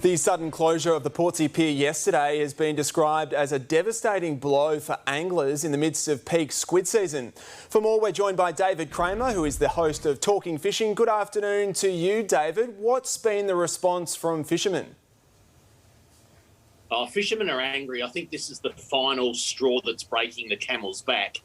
The sudden closure of the Portsea Pier yesterday has been described as a devastating blow for anglers in the midst of peak squid season. For more, we're joined by David Kramer, who is the host of Talking Fishing. Good afternoon to you, David. What's been the response from fishermen? Fishermen are angry. I think this is the final straw that's breaking the camel's back.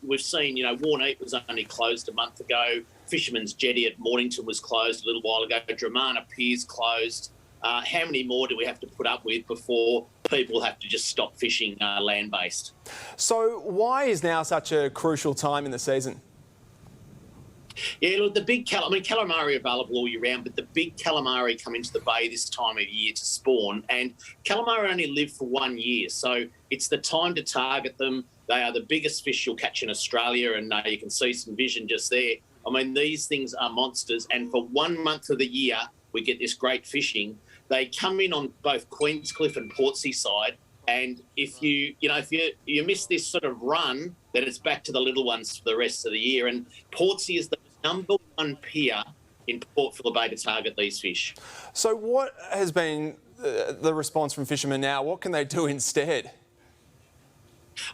We've seen, Warneep was only closed a month ago. Fisherman's Jetty at Mornington was closed a little while ago. Dramana Pier's closed. How many more do we have to put up with before people have to just stop fishing land-based? So why is now such a crucial time in the season? Yeah, look, the big calamari are available all year round, but the big calamari come into the bay this time of year to spawn, and calamari only live for 1 year, so it's the time to target them. They are the biggest fish you'll catch in Australia, and you can see some vision just there. I mean, these things are monsters, and for 1 month of the year, we get this great fishing. They come in on both Queenscliff and Portsea side, and if you miss this sort of run, then it's back to the little ones for the rest of the year. And Portsea is the #1 pier in Port Phillip Bay to target these fish. So what has been the response from fishermen now? What can they do instead?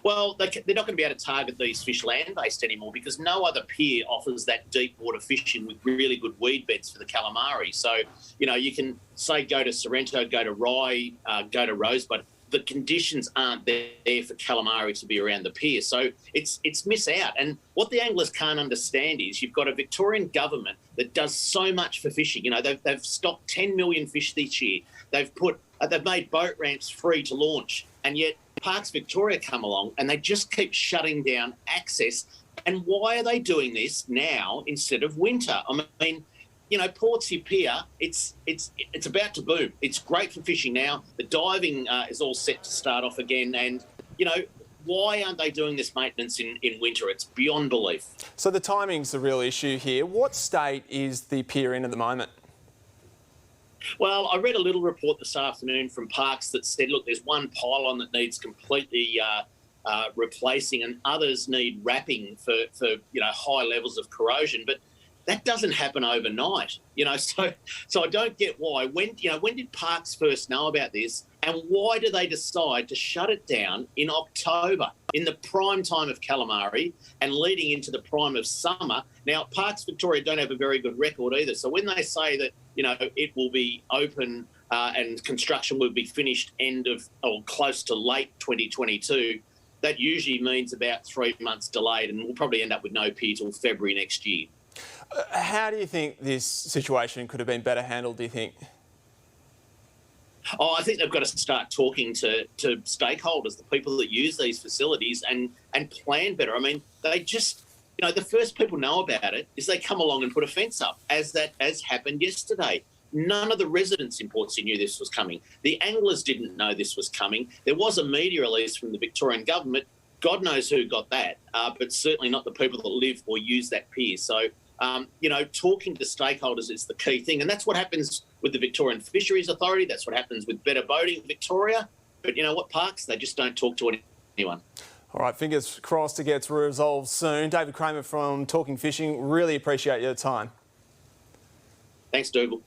Well, they're not going to be able to target these fish land-based anymore because no other pier offers that deep water fishing with really good weed beds for the calamari. So, you can say go to Sorrento, go to Rye, go to Rosebud. The conditions aren't there for calamari to be around the pier. So it's miss out. And what the anglers can't understand is you've got a Victorian government that does so much for fishing. They've stocked 10 million fish this year. They've made boat ramps free to launch, and yet Parks Victoria come along and they just keep shutting down access. And why are they doing this now instead of winter? I mean, Portsea Pier, it's about to boom. It's great for fishing now. The diving is all set to start off again. And, why aren't they doing this maintenance in winter? It's beyond belief. So the timing's the real issue here. What state is the pier in at the moment? Well, I read a little report this afternoon from Parks that said, look, there's one pylon that needs completely replacing and others need wrapping for high levels of corrosion. But that doesn't happen overnight, So I don't get why. When did Parks first know about this, and why do they decide to shut it down in October, in the prime time of calamari and leading into the prime of summer? Now, Parks Victoria don't have a very good record either. So when they say that it will be open and construction will be finished end of or close to late 2022, that usually means about 3 months delayed, and we'll probably end up with no pier till February next year. How do you think this situation could have been better handled, do you think? I think they've got to start talking to stakeholders, the people that use these facilities, and plan better. I mean, they just, the first people know about it is they come along and put a fence up, as happened yesterday. None of the residents in Portsea knew this was coming. The anglers didn't know this was coming. There was a media release from the Victorian government. God knows who got that, but certainly not the people that live or use that pier. So, talking to stakeholders is the key thing. And that's what happens with the Victorian Fisheries Authority. That's what happens with Better Boating Victoria. But you know what, Parks? They just don't talk to anyone. All right, fingers crossed it gets resolved soon. David Kramer from Talking Fishing, really appreciate your time. Thanks, Dougal.